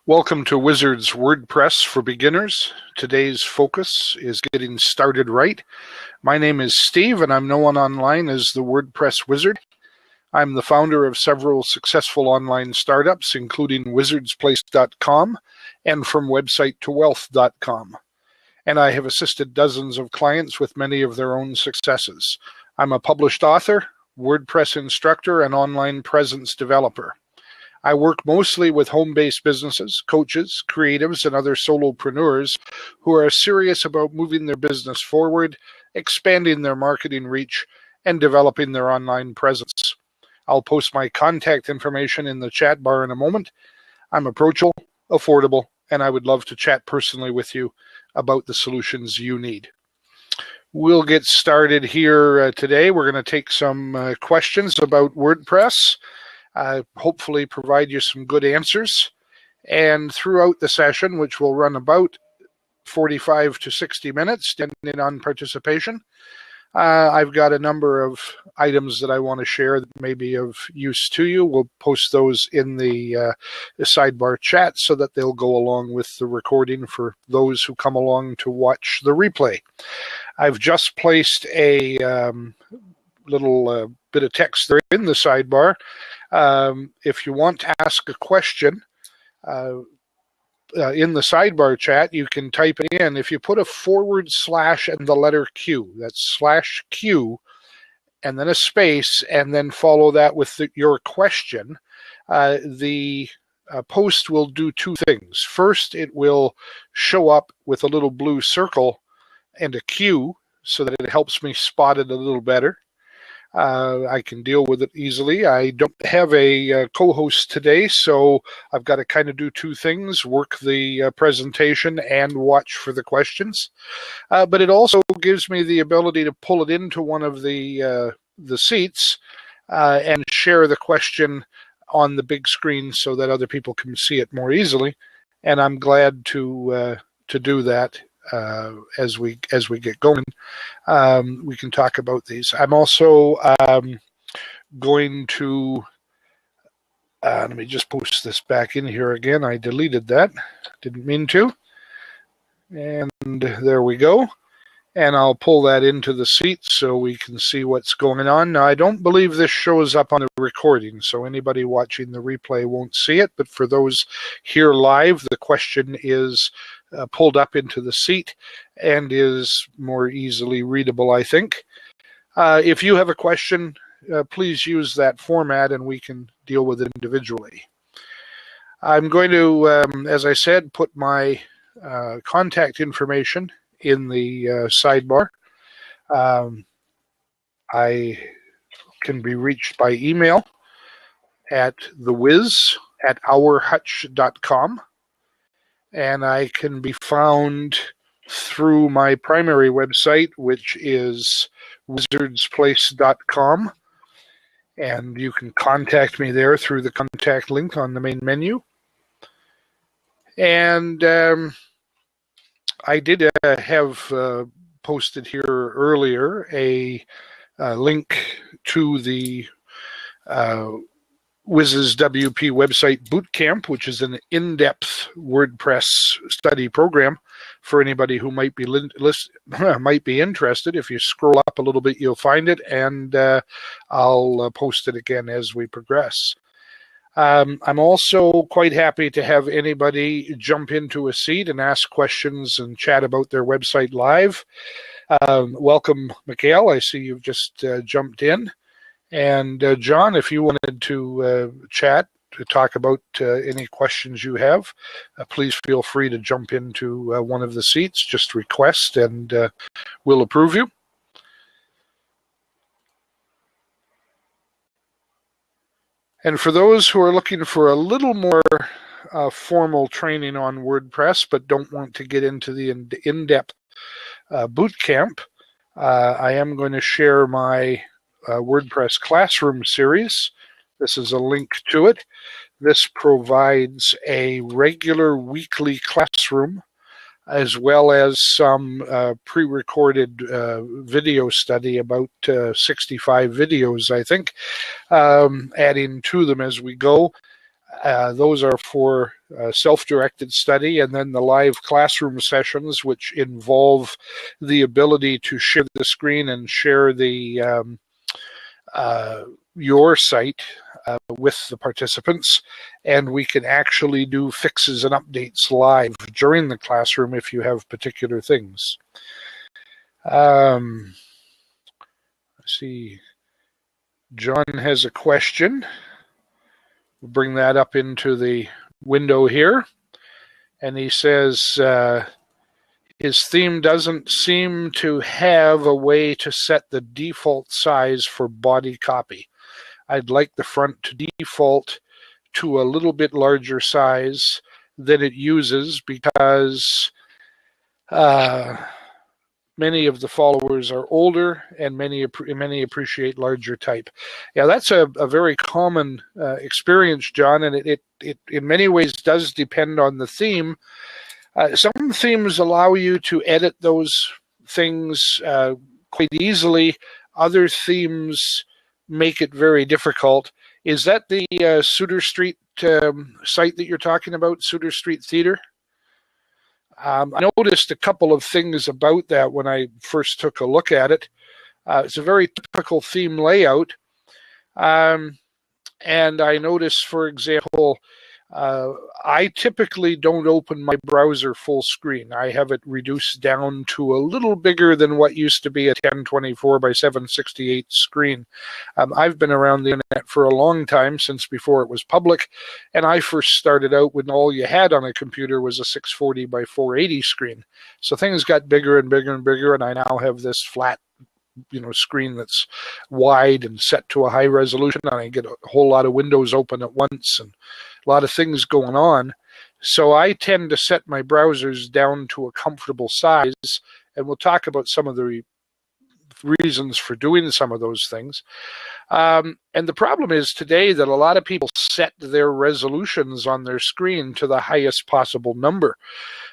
Welcome to Wizard's WordPress for Beginners. Today's focus is getting started right. My name is Steve and I'm known online as the WordPress Wizard. I'm the founder of several successful online startups, including wizardsplace.com and FromWebsiteToWealth.com. And I have assisted dozens of clients with many of their own successes. I'm a published author, WordPress instructor, and online presence developer. I work mostly with home-based businesses, coaches, creatives, and other solopreneurs who are serious about moving their business forward, expanding their marketing reach, and developing their online presence. I'll post my contact information in the chat bar in a moment. I'm approachable, affordable, and I would love to chat personally with you about the solutions you need. We'll get started here today. We're going to take some questions about WordPress. Hopefully provide you some good answers. And throughout the session, which will run about 45 to 60 minutes, depending on participation, I've got a number of items that I want to share that may be of use to you. We'll post those in the sidebar chat so that they'll go along with the recording for those who come along to watch the replay. I've just placed a little bit of text there in the sidebar. If you want to ask a question in the sidebar chat, you can type it in. If you put a / and the letter Q, that's /Q, and then a space, and then follow that with your question, the post will do two things. First, it will show up with a little blue circle and a Q so that it helps me spot it a little better. I can deal with it easily. I don't have a co-host today, so I've got to kind of do two things, work the presentation and watch for the questions. But it also gives me the ability to pull it into one of the seats and share the question on the big screen so that other people can see it more easily. And I'm glad to do that. As we get going, we can talk about these. I'm also going to let me just post this back in here again. I deleted that, didn't mean to, and there we go. And I'll pull that into the seat so we can see what's going on. Now, I don't believe this shows up on the recording, so anybody watching the replay won't see it. But for those here live, the question is pulled up into the seat and is more easily readable, I think. If you have a question, please use that format and we can deal with it individually. I'm going to, as I said, put my contact information in the sidebar. I can be reached by email at thewiz@ourhutch.com, and I can be found through my primary website, which is wizardsplace.com, and you can contact me there through the contact link on the main menu. And I did have posted here earlier a link to the Wiz's WP website bootcamp, which is an in-depth WordPress study program for anybody who might be interested. If you scroll up a little bit, you'll find it, and I'll post it again as we progress. I'm also quite happy to have anybody jump into a seat and ask questions and chat about their website live. Welcome, Mikhail. I see you've just jumped in. And John, if you wanted to chat, to talk about any questions you have, please feel free to jump into one of the seats. Just request and we'll approve you. And for those who are looking for a little more formal training on WordPress but don't want to get into the in-depth boot camp, I am going to share my WordPress Classroom series. This is a link to it. This provides a regular weekly classroom as well as some pre-recorded video study, about 65 videos, I think, adding to them as we go. Those are for self-directed study, and then the live classroom sessions, which involve the ability to share the screen and share the your site with the participants, and we can actually do fixes and updates live during the classroom if you have particular things. Let's see, John has a question. We'll bring that up into the window here, and he says his theme doesn't seem to have a way to set the default size for body copy. I'd like the front to default to a little bit larger size than it uses because many of the followers are older and many appreciate larger type. Yeah, that's a very common experience, John, and it in many ways does depend on the theme. Some themes allow you to edit those things quite easily. Other themes make it very difficult. Is that the Suter Street site that you're talking about, Suter Street Theater? I noticed a couple of things about that when I first took a look at it. It's a very typical theme layout. And I noticed, for example, I typically don't open my browser full screen. I have it reduced down to a little bigger than what used to be a 1024 by 768 screen. I've been around the internet for a long time, since before it was public, and I first started out when all you had on a computer was a 640 by 480 screen. So things got bigger and bigger and bigger, and I now have this flat screen that's wide and set to a high resolution, and I get a whole lot of windows open at once and a lot of things going on. So I tend to set my browsers down to a comfortable size, and we'll talk about some of the reasons for doing some of those things. And the problem is today that a lot of people set their resolutions on their screen to the highest possible number.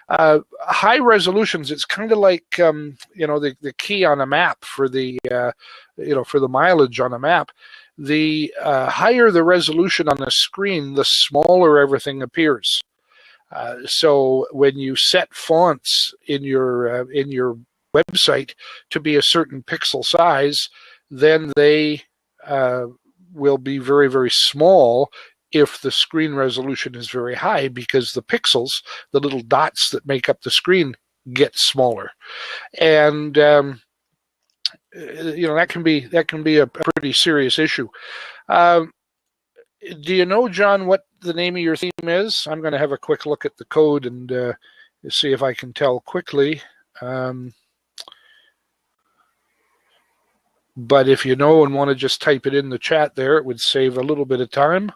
High resolutions, it's kind of like the key on a map for the for the mileage on a map. The higher the resolution on the screen, the smaller everything appears. So when you set fonts in your website to be a certain pixel size, then they will be very, very small if the screen resolution is very high, because the pixels, the little dots that make up the screen, get smaller. And that can be a pretty serious issue. Do you know, John, what the name of your theme is? I'm going to have a quick look at the code and see if I can tell quickly. But if you know and want to just type it in the chat there, it would save a little bit of time.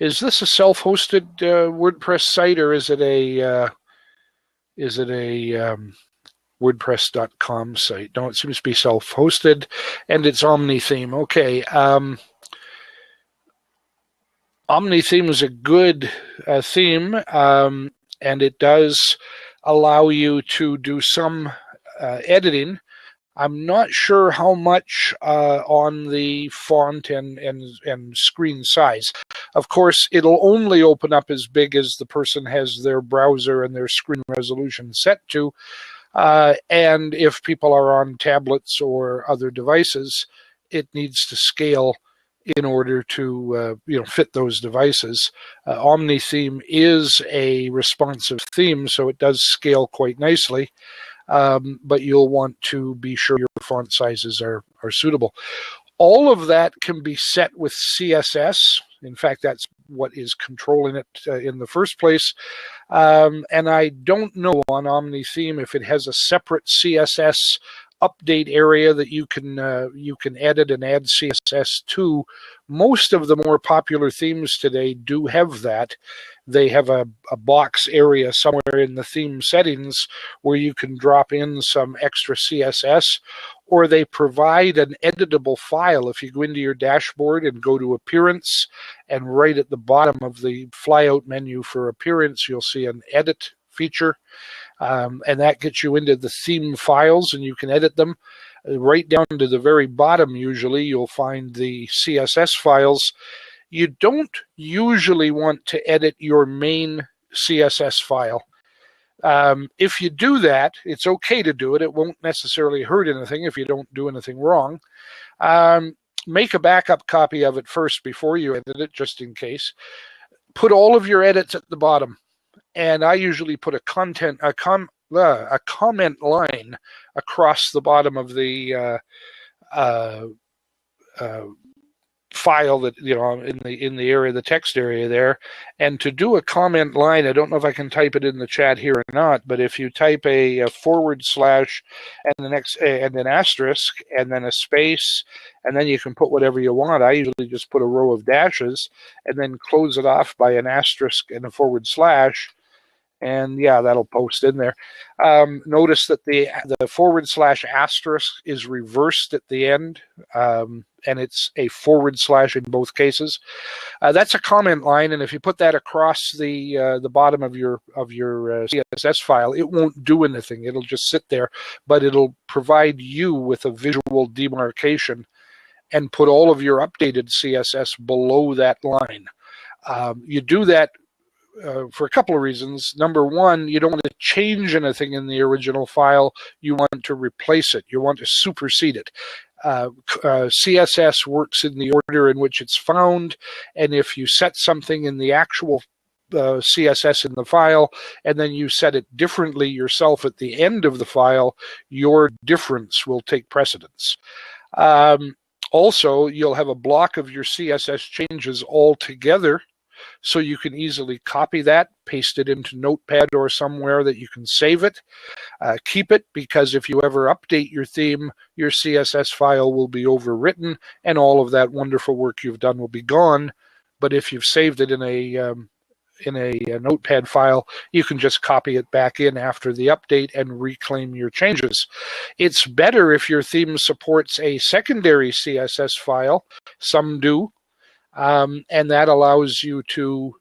Is this a self-hosted WordPress site, or is it a WordPress.com site? No, it seems to be self-hosted, and it's Omni theme. Okay. Omni theme is a good theme, and it does allow you to do some editing. I'm not sure how much on the font and screen size. Of course, it'll only open up as big as the person has their browser and their screen resolution set to. And if people are on tablets or other devices, it needs to scale in order to fit those devices. Omni theme is a responsive theme, so it does scale quite nicely. But you'll want to be sure your font sizes are suitable. All of that can be set with CSS. In fact, that's what is controlling it in the first place. And I don't know on Omni theme if it has a separate CSS update area that you can edit and add CSS to. Most of the more popular themes today do have that. They have a box area somewhere in the theme settings where you can drop in some extra CSS, or they provide an editable file. If you go into your dashboard and go to Appearance, and right at the bottom of the flyout menu for Appearance, you'll see an Edit feature. And that gets you into the theme files, and you can edit them. Right down to the very bottom, usually, you'll find the CSS files. You don't usually want to edit your main CSS file. If you do that, it's okay to do it. It won't necessarily hurt anything if you don't do anything wrong. Make a backup copy of it first before you edit it, just in case. Put all of your edits at the bottom. And I usually put a comment line across the bottom of the file that, you know, in the area, the text area there. And to do a comment line, I don't know if I can type it in the chat here or not, but if you type a / and the next and an asterisk and then a space, and then you can put whatever you want. I usually just put a row of dashes and then close it off by an asterisk and a / and yeah, that'll post in there. Notice that the / asterisk is reversed at the end, and it's a / in both cases. That's a comment line, and if you put that across the bottom of your CSS file, it won't do anything. It'll just sit there, but it'll provide you with a visual demarcation and put all of your updated CSS below that line. You do that for a couple of reasons. Number one, you don't want to change anything in the original file. You want to replace it. You want to supersede it. CSS works in the order in which it's found, and if you set something in the actual CSS in the file, and then you set it differently yourself at the end of the file, your difference will take precedence. Also, you'll have a block of your CSS changes all together, so you can easily copy that, paste it into Notepad or somewhere that you can save it. Keep it, because if you ever update your theme, your CSS file will be overwritten and all of that wonderful work you've done will be gone. But if you've saved it in a Notepad file, you can just copy it back in after the update and reclaim your changes. It's better if your theme supports a secondary CSS file. Some do. And that allows you to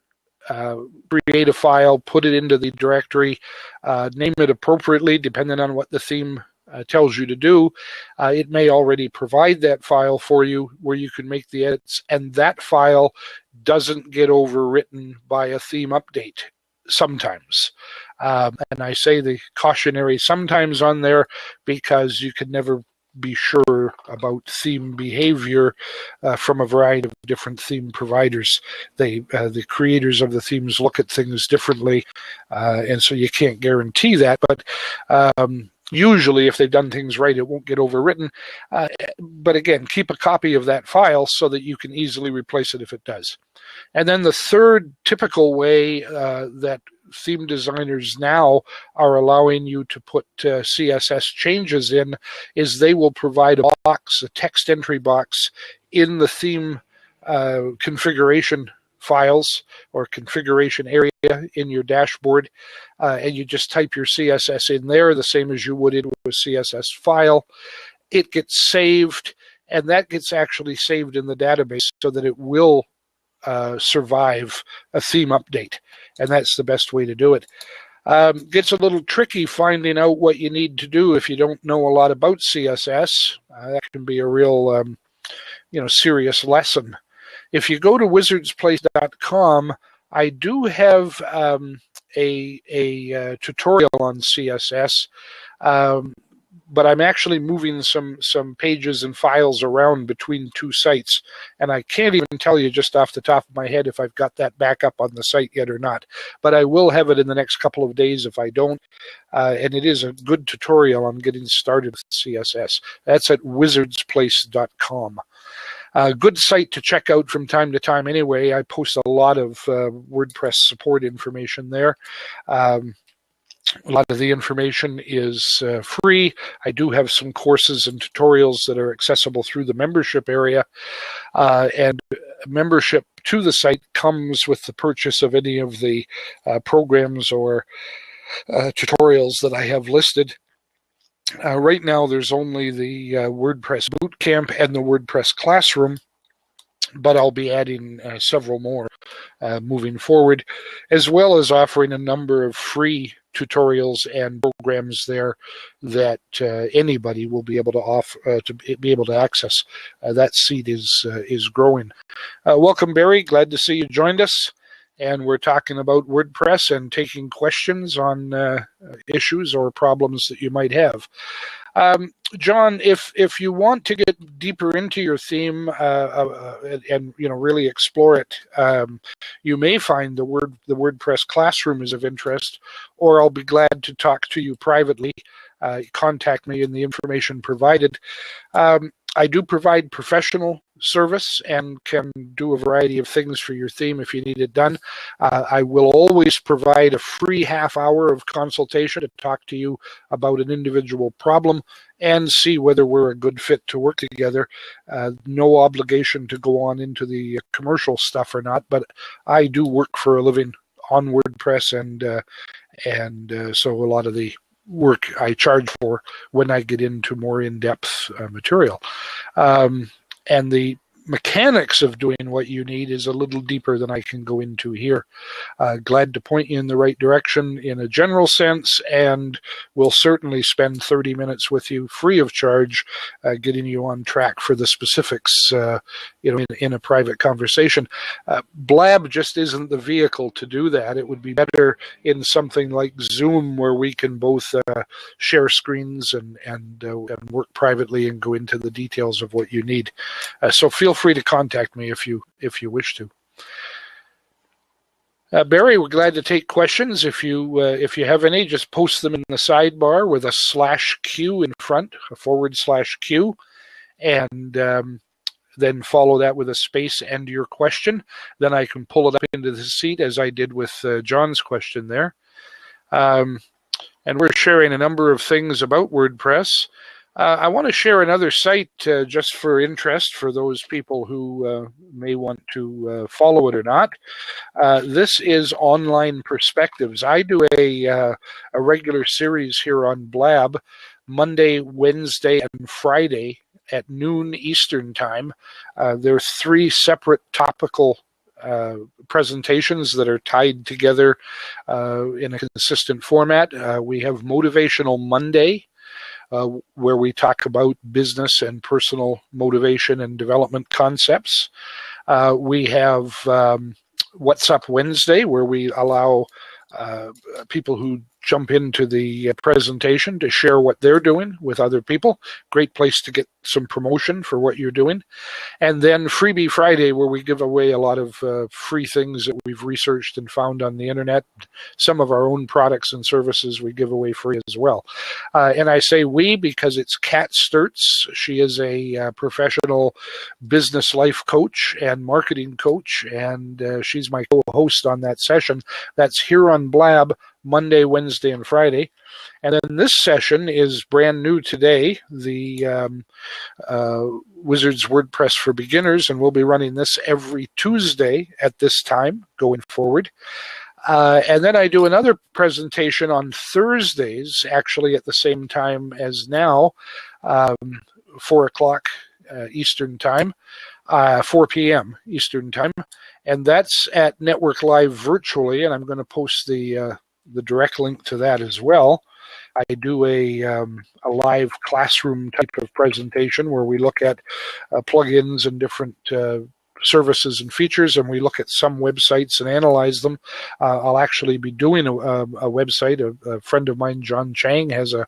create a file, put it into the directory, name it appropriately depending on what the theme tells you to do. It may already provide that file for you where you can make the edits, and that file doesn't get overwritten by a theme update sometimes. And I say the cautionary sometimes on there because you can never be sure about theme behavior from a variety of different theme providers. The creators of the themes look at things differently, and so you can't guarantee that. But usually, if they've done things right, it won't get overwritten. But again, keep a copy of that file so that you can easily replace it if it does. And then the third typical way that theme designers now are allowing you to put CSS changes in is they will provide a box, a text entry box in the theme configuration files or configuration area in your dashboard, and you just type your CSS in there the same as you would into a CSS file. It gets saved, and that gets actually saved in the database so that it will survive a theme update, and that's the best way to do it. Gets a little tricky finding out what you need to do if you don't know a lot about CSS. That can be a real serious lesson. If you go to wizardsplace.com, I do have a tutorial on CSS, but I'm actually moving some pages and files around between two sites, and I can't even tell you just off the top of my head if I've got that back up on the site yet or not. But I will have it in the next couple of days if I don't, and it is a good tutorial on getting started with CSS. That's at wizardsplace.com. A good site to check out from time to time anyway. I post a lot of WordPress support information there. A lot of the information is free. I do have some courses and tutorials that are accessible through the membership area. And membership to the site comes with the purchase of any of the programs or tutorials that I have listed. Right now, there's only the WordPress Bootcamp and the WordPress Classroom. but I'll be adding several more moving forward, as well as offering a number of free tutorials and programs there that anybody will be able to access. That seed is growing. Welcome, Barry. Glad to see you joined us. And we're talking about WordPress and taking questions on issues or problems that you might have. John, if you want to get deeper into your theme and really explore it, you may find the WordPress classroom is of interest, or I'll be glad to talk to you privately. Contact me in the information provided. I do provide professional service and can do a variety of things for your theme if you need it done. I will always provide a free half-hour of consultation to talk to you about an individual problem and see whether we're a good fit to work together. No obligation to go on into the commercial stuff or not, but I do work for a living on WordPress, and so a lot of the work I charge for when I get into more in-depth material. And the mechanics of doing what you need is a little deeper than I can go into here. Glad to point you in the right direction in a general sense, and we'll certainly spend 30 minutes with you free of charge, getting you on track for the specifics in a private conversation. Blab just isn't the vehicle to do that. It would be better in something like Zoom, where we can both share screens and work privately and go into the details of what you need. So feel free to contact me if you wish to. Barry, we're glad to take questions. If you have any, just post them in the sidebar with a /Q in front, a /Q, and then follow that with a space and your question. Then I can pull it up into the seat as I did with John's question there. And we're sharing a number of things about WordPress. I want to share another site just for interest for those people who may want to follow it or not. This is Online Perspectives. I do a regular series here on Blab, Monday, Wednesday, and Friday at noon Eastern Time. There are 3 separate topical presentations that are tied together in a consistent format. We have Motivational Monday, where we talk about business and personal motivation and development concepts. We have What's Up Wednesday, where we allow people who jump into the presentation to share what they're doing with other people. Great place to get some promotion for what you're doing. And then Freebie Friday, where we give away a lot of free things that we've researched and found on the internet. Some of our own products and services we give away free as well. And I say we because it's Kat Sturtz. She is a professional business life coach and marketing coach, and she's my co-host on that session. That's here on Blab, Monday, Wednesday, and Friday. And then this session is brand new today, the Wizards WordPress for Beginners, and we'll be running this every Tuesday at this time going forward. And then I do another presentation on Thursdays, actually at the same time as now, 4 o'clock Eastern Time, 4 p.m. Eastern Time. And that's at Network Live virtually, and I'm going to post the direct link to that as well. I do a live classroom type of presentation where we look at plugins and different services and features, and we look at some websites and analyze them. I'll actually be doing a website. A friend of mine, John Chang, has a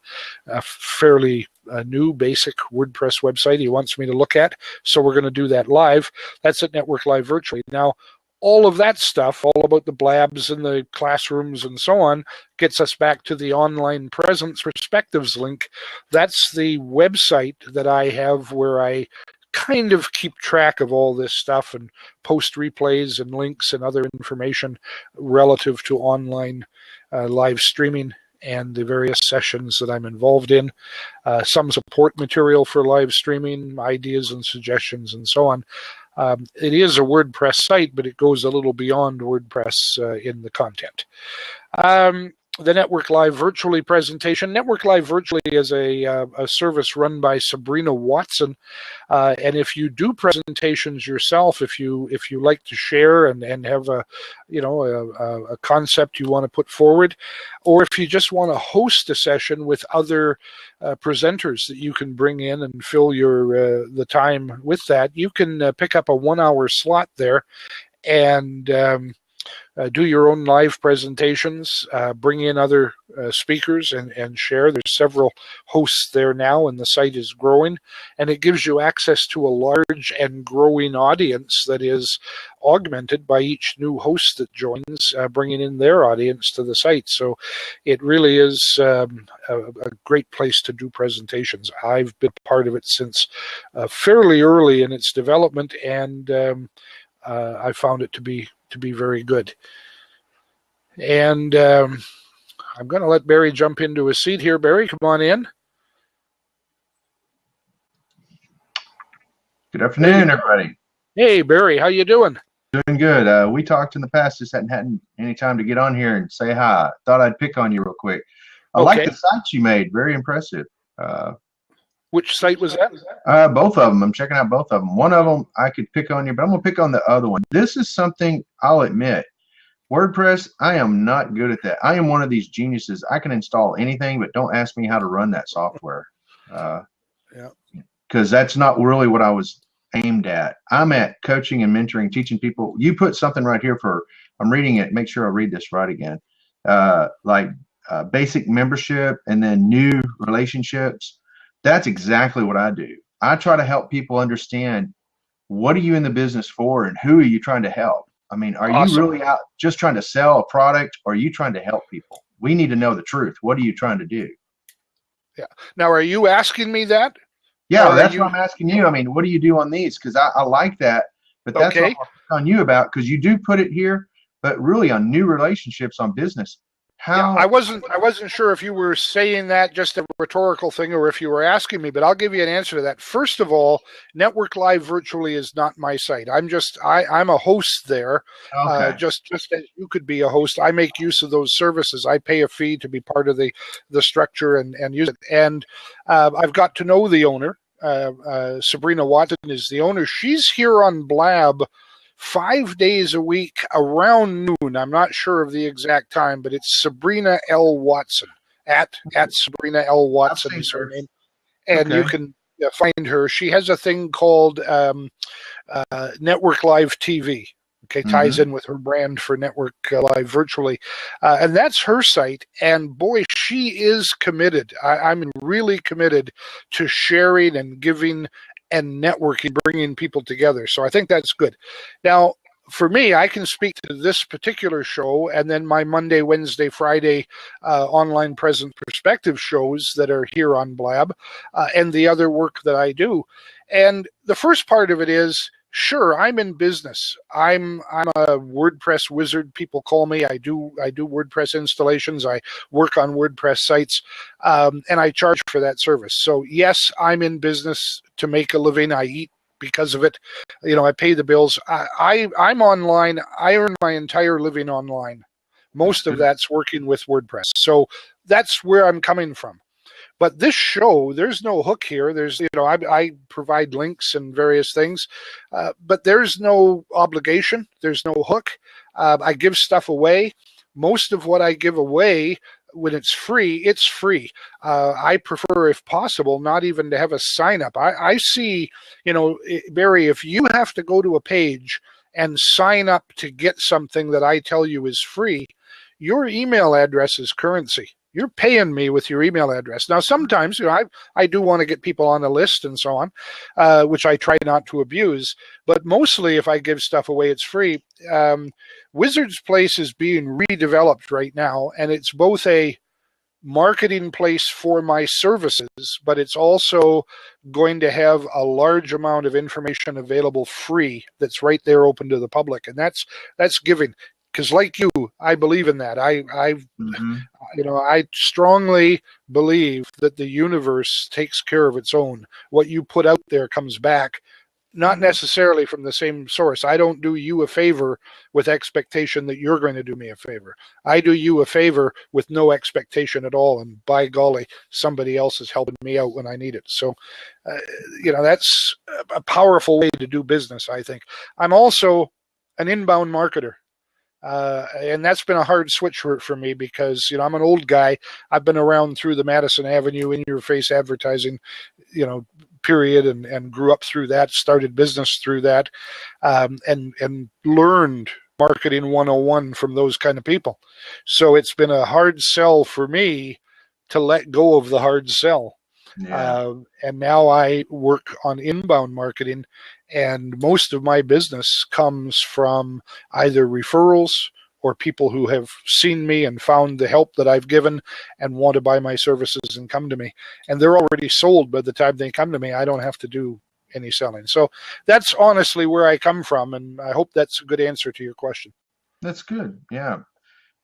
fairly new basic WordPress website he wants me to look at, so we're going to do that live. That's at Network Live virtually. Now, all of that stuff, all about the blabs and the classrooms and so on, gets us back to the Online Presence Perspectives link. That's the website that I have where I kind of keep track of all this stuff and post replays and links and other information relative to online live streaming and the various sessions that I'm involved in. Some support material for live streaming, ideas and suggestions and so on. It is a WordPress site, but it goes a little beyond WordPress in the content. the Network Live Virtually presentation. Network Live Virtually is a service run by Sabrina Watson. And if you do presentations yourself, if you like to share and have a concept you want to put forward, or if you just want to host a session with other presenters that you can bring in and fill your the time with that, you can pick up a 1 hour slot there and do your own live presentations, bring in other speakers and share. There's several hosts there now, and the site is growing, and it gives you access to a large and growing audience that is augmented by each new host that joins, bringing in their audience to the site. So it really is a great place to do presentations. I've been part of it since fairly early in its development, and I found it to be very good. And I'm going to let Barry jump into a seat here. Barry, come on in. Good afternoon, everybody. Hey, Barry, how you doing? Doing good. We talked in the past, just hadn't had any time to get on here and say hi. Thought I'd pick on you real quick. I like the sites you made. Very impressive. Which site was that? Both of them. I'm checking out both of them. One of them I could pick on you, but I'm going to pick on the other one. This is something I'll admit. WordPress, I am not good at that. I am one of these geniuses. I can install anything, but don't ask me how to run that software. Because that's not really what I was aimed at. I'm at coaching and mentoring, teaching people. You put something right here for, I'm reading it. Make sure I read this right again. Basic membership and then new relationships. That's exactly what I do. I try to help people understand, what are you in the business for and who are you trying to help? I mean, are you really out just trying to sell a product, or are you trying to help people? We need to know the truth. What are you trying to do? Yeah. Now, are you asking me that? Yeah, that's what I'm asking you. I mean, what do you do on these? Because I like that, but that's what I'm on you about, because you do put it here, but really on new relationships, on business. Yeah, I wasn't sure if you were saying that just a rhetorical thing or if you were asking me, but I'll give you an answer to that. First of all, Network Live Virtually is not my site. I'm a host there. Okay. Just as you could be a host. I make use of those services. I pay a fee to be part of the structure and use it. And I've got to know the owner. Sabrina Watson is the owner. She's here on Blab 5 days a week around noon. I'm not sure of the exact time, but it's Sabrina L. Watson at Sabrina L. Watson is her name, and you can find her. She has a thing called Network Live TV. Okay, ties in with her brand for Network Live Virtually, and that's her site. And boy, she is committed. I'm really committed to sharing and giving and networking, bringing people together. So I think that's good. Now, for me, I can speak to this particular show and then my Monday, Wednesday, Friday online present perspective shows that are here on Blab and the other work that I do. And the first part of it is, sure, I'm in business. I'm a WordPress wizard. People call me. I do WordPress installations. I work on WordPress sites, and I charge for that service. So yes, I'm in business to make a living. I eat because of it. You know, I pay the bills. I'm online. I earn my entire living online. Most of that's working with WordPress. So that's where I'm coming from. But this show, there's no hook here. There's, I provide links and various things, but there's no obligation. There's no hook. I give stuff away. Most of what I give away, when it's free, it's free. I prefer, if possible, not even to have a sign up. I see, Barry, if you have to go to a page and sign up to get something that I tell you is free, your email address is currency. You're paying me with your email address. Now, sometimes, I do want to get people on a list and so on, which I try not to abuse. But mostly, if I give stuff away, it's free. Wizard's Place is being redeveloped right now, and it's both a marketing place for my services, but it's also going to have a large amount of information available free that's right there open to the public. And that's giving. Because like you, I believe in that. I strongly believe that the universe takes care of its own. What you put out there comes back not necessarily from the same source. I don't do you a favor with expectation that you're going to do me a favor. I do you a favor with no expectation at all, and by golly, somebody else is helping me out when I need it. So, that's a powerful way to do business, I think. I'm also an inbound marketer. And that's been a hard switch for me because, I'm an old guy. I've been around through the Madison Avenue in-your-face advertising, period, and grew up through that, started business through that, and learned marketing 101 from those kind of people. So it's been a hard sell for me to let go of the hard sell. Yeah. And now I work on inbound marketing, and most of my business comes from either referrals or people who have seen me and found the help that I've given and want to buy my services and come to me. And they're already sold by the time they come to me. I don't have to do any selling. So that's honestly where I come from, and I hope that's a good answer to your question. That's good. Yeah.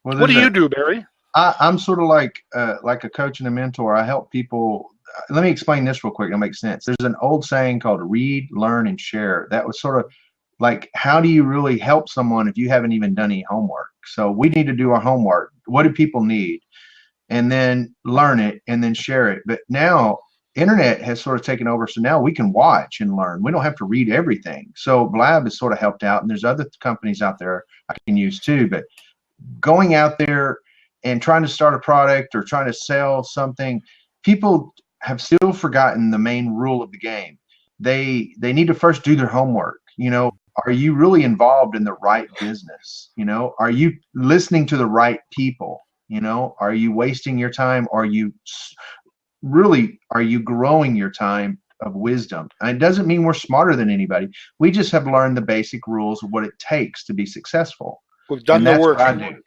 Well, what do you do, Barry? I'm sort of like a coach and a mentor. I help people. Let me explain this real quick. It'll make sense. There's an old saying called read, learn, and share. That was sort of like, how do you really help someone if you haven't even done any homework? So we need to do our homework. What do people need? And then learn it and then share it. But now internet has sort of taken over. So now we can watch and learn. We don't have to read everything. So Blab has sort of helped out. And there's other companies out there I can use too. But going out there and trying to start a product or trying to sell something, people have still forgotten the main rule of the game. They need to first do their homework. Are you really involved in the right business? Are you listening to the right people? Are you wasting your time? Are you growing your time of wisdom? And it doesn't mean we're smarter than anybody. We just have learned the basic rules of what it takes to be successful. We've done the work. What I do.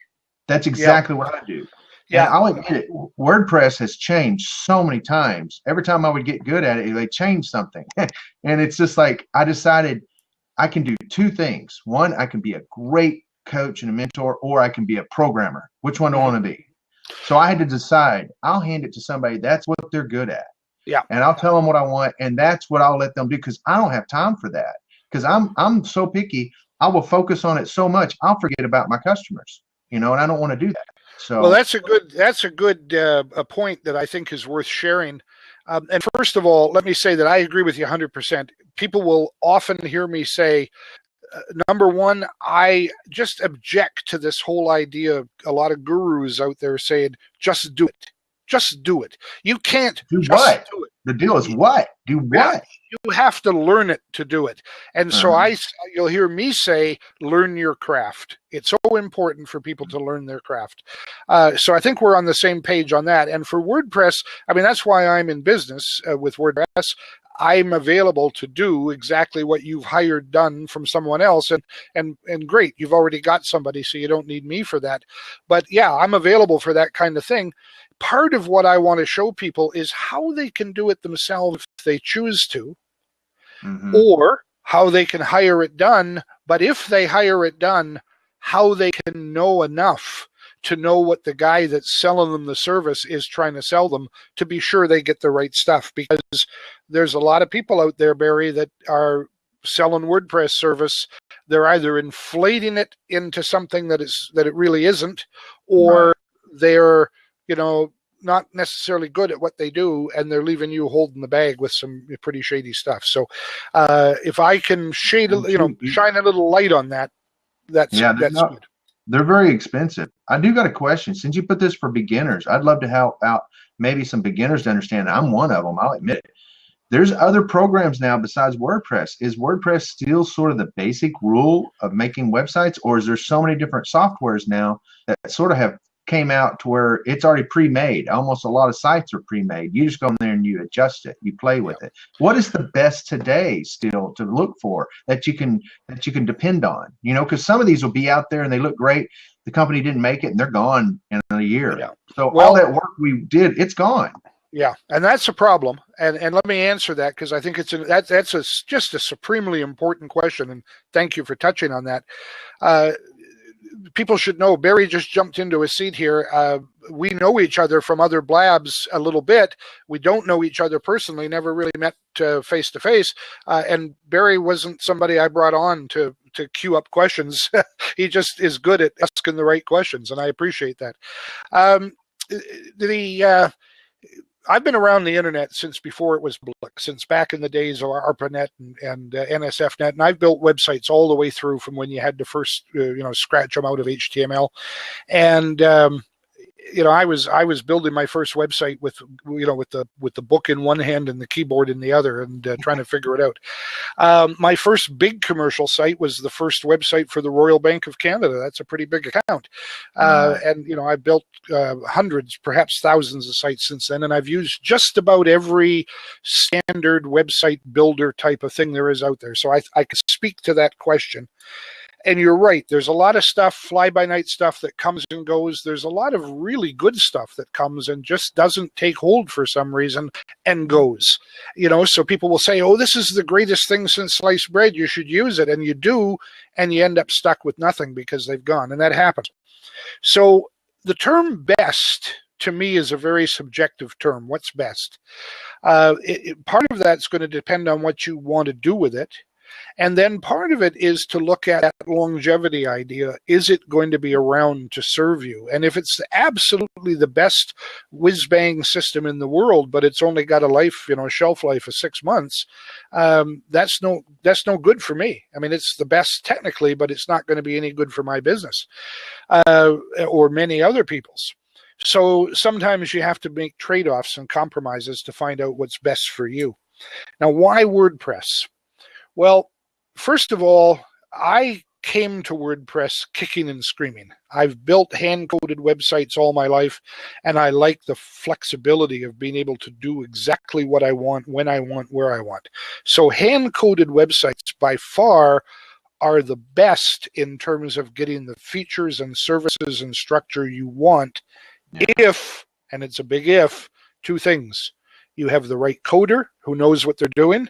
That's exactly what I do. Yeah, and I'll admit it. WordPress has changed so many times. Every time I would get good at it, they changed something. And it's just like, I decided I can do two things. One, I can be a great coach and a mentor, or I can be a programmer. Which one do I want to be? So I had to decide, I'll hand it to somebody that's what they're good at. Yeah. And I'll tell them what I want, and that's what I'll let them do, because I don't have time for that. Because I'm so picky, I will focus on it so much, I'll forget about my customers. And I don't want to do that. So, well, that's a good a point that I think is worth sharing. And first of all, let me say that I agree with you 100%. People will often hear me say, number one, I just object to this whole idea of a lot of gurus out there saying, just do it. Just do it. You can't do just what? do it. The deal is what? Do what? You have to learn it to do it. And so you'll hear me say, learn your craft. It's so important for people to learn their craft. So I think we're on the same page on that. And for WordPress, that's why I'm in business with WordPress. I'm available to do exactly what you've hired done from someone else. And great, you've already got somebody, so you don't need me for that. But yeah, I'm available for that kind of thing. Part of what I want to show people is how they can do it themselves if they choose to, or how they can hire it done. But if they hire it done, how they can know enough to know what the guy that's selling them the service is trying to sell them, to be sure they get the right stuff. Because there's a lot of people out there, Barry, that are selling WordPress service. They're either inflating it into something that it really isn't, or they're not necessarily good at what they do, and they're leaving you holding the bag with some pretty shady stuff. So if I can shine a little light on that, that's good. They're very expensive. I do got a question. Since you put this for beginners, I'd love to help out maybe some beginners to understand. I'm one of them, I'll admit it. There's other programs now besides WordPress. Is WordPress still sort of the basic rule of making websites, or is there so many different softwares now that sort of have came out to where it's already pre-made? Almost a lot of sites are pre-made. You just go in there and you adjust it, you play with it. What is the best today still to look for that you can depend on? Because some of these will be out there and they look great. The company didn't make it and they're gone in a year. Yeah. So all that work we did, it's gone. Yeah, and that's a problem. And let me answer that, because I think that's just a supremely important question. And thank you for touching on that. People should know, Barry just jumped into a seat here. we know each other from other blabs a little bit. We don't know each other personally, never really met face to face. And Barry wasn't somebody I brought on to queue up questions. He just is good at asking the right questions, and I appreciate that. I've been around the internet since before it was public, since back in the days of ARPANET and NSFNet, and I've built websites all the way through from when you had to first, scratch them out of HTML, and I was building my first website with the book in one hand and the keyboard in the other, and trying to figure it out. My first big commercial site was the first website for the Royal Bank of Canada. That's a pretty big account. And I built hundreds, perhaps thousands of sites since then, and I've used just about every standard website builder type of thing there is out there. So I could speak to that question. And you're right, there's a lot of stuff, fly-by-night stuff that comes and goes. There's a lot of really good stuff that comes and just doesn't take hold for some reason and goes. So people will say, oh, this is the greatest thing since sliced bread, you should use it. And you do, and you end up stuck with nothing because they've gone, and that happens. So the term best, to me, is a very subjective term. What's best? Part of that's going to depend on what you want to do with it. And then part of it is to look at that longevity idea. Is it going to be around to serve you? And if it's absolutely the best whiz-bang system in the world, but it's only got a shelf life of 6 months, that's no good for me. I mean, it's the best technically, but it's not going to be any good for my business or many other people's. So sometimes you have to make trade-offs and compromises to find out what's best for you. Now, why WordPress? Well, first of all, I came to WordPress kicking and screaming. I've built hand-coded websites all my life, and I like the flexibility of being able to do exactly what I want, when I want, where I want. So hand-coded websites by far are the best in terms of getting the features and services and structure you want, if, and it's a big if, two things. You have the right coder who knows what they're doing,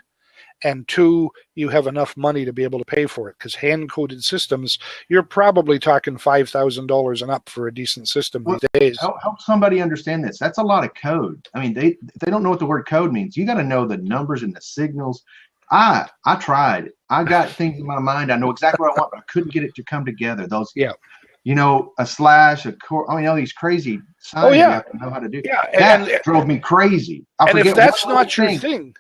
and two, you have enough money to be able to pay for it, because hand-coded systems, you're probably talking $5,000 and up for a decent system these days. Help somebody understand this. That's a lot of code. I mean, they don't know what the word code means. You got to know the numbers and the signals. I tried. I got things in my mind. I know exactly what I want, but I couldn't get it to come together. Those, a slash, a core. I mean, all these crazy signs you have to know how to do. Yeah, that drove me crazy. And if that's not your thing.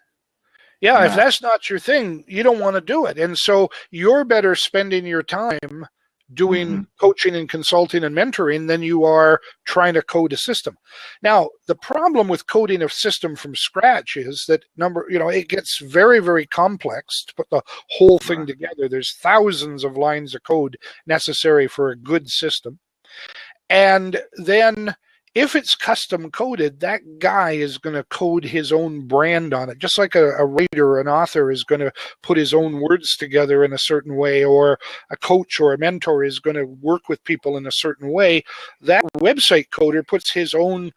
Yeah, if that's not your thing, you don't want to do it. And so you're better spending your time doing coaching and consulting and mentoring than you are trying to code a system. Now, the problem with coding a system from scratch is that it gets very, very complex to put the whole thing together. There's thousands of lines of code necessary for a good system. And then if it's custom coded, that guy is going to code his own brand on it, just like a writer or an author is going to put his own words together in a certain way, or a coach or a mentor is going to work with people in a certain way. That website coder puts his own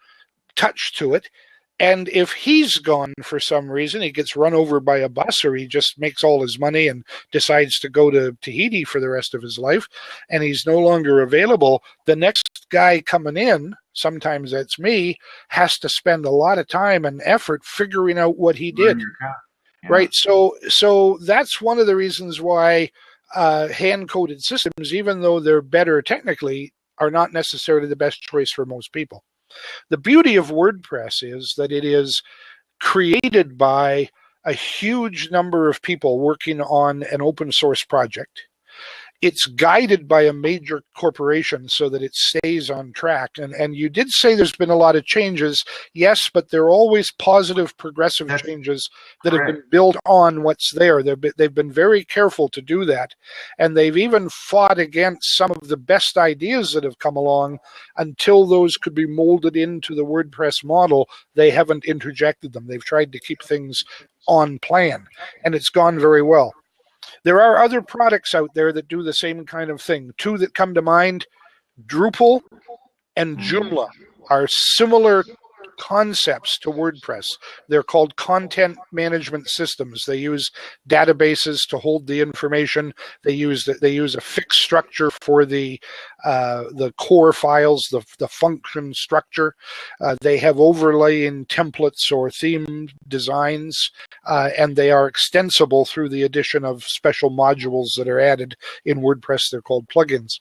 touch to it. And if he's gone for some reason, he gets run over by a bus, or he just makes all his money and decides to go to Tahiti for the rest of his life, and he's no longer available, the next guy coming in, sometimes that's me, has to spend a lot of time and effort figuring out what he did. Right? So that's one of the reasons why hand-coded systems, even though they're better technically, are not necessarily the best choice for most people. The beauty of WordPress is that it is created by a huge number of people working on an open source project. It's guided by a major corporation so that it stays on track. And you did say there's been a lot of changes. Yes, but they're always positive, progressive changes that have been built on what's there. They've been very careful to do that. And they've even fought against some of the best ideas that have come along. Until those could be molded into the WordPress model, they haven't interjected them. They've tried to keep things on plan, and it's gone very well. There are other products out there that do the same kind of thing. Two that come to mind, Drupal and Joomla, are similar concepts to WordPress. They're called content management systems. They use databases to hold the information. They use a fixed structure for the core files, the function structure. They have overlaying templates or theme designs, and they are extensible through the addition of special modules that are added in WordPress. They're called plugins.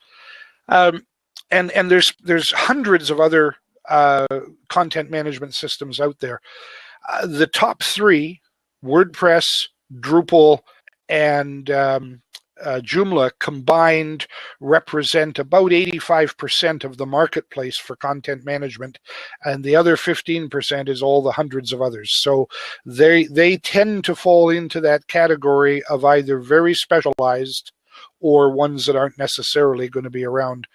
And there's hundreds of other content management systems out there. The top three, WordPress, Drupal, and Joomla combined represent about 85% of the marketplace for content management, and the other 15% is all the hundreds of others. So they tend to fall into that category of either very specialized or ones that aren't necessarily going to be around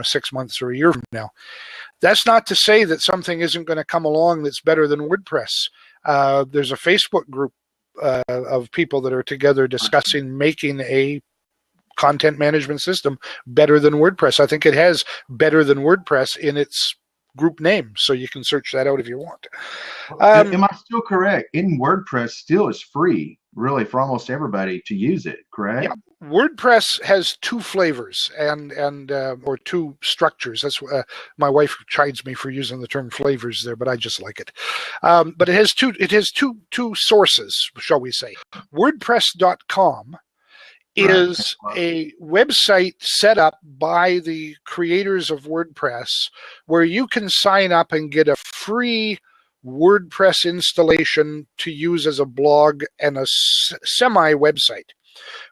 6 months or a year from now. That's not to say that something isn't going to come along that's better than WordPress. There's a Facebook group of people that are together discussing making a content management system better than WordPress. I think it has better than WordPress in its group name, so you can search that out if you want. Am I still correct? In WordPress still is free, really, for almost everybody to use it, correct? Yeah. WordPress has two flavors or two structures. That's my wife chides me for using the term flavors there, but I just like it. But it has two sources, shall we say. WordPress.com is a website set up by the creators of WordPress where you can sign up and get a free WordPress installation to use as a blog and a semi-website.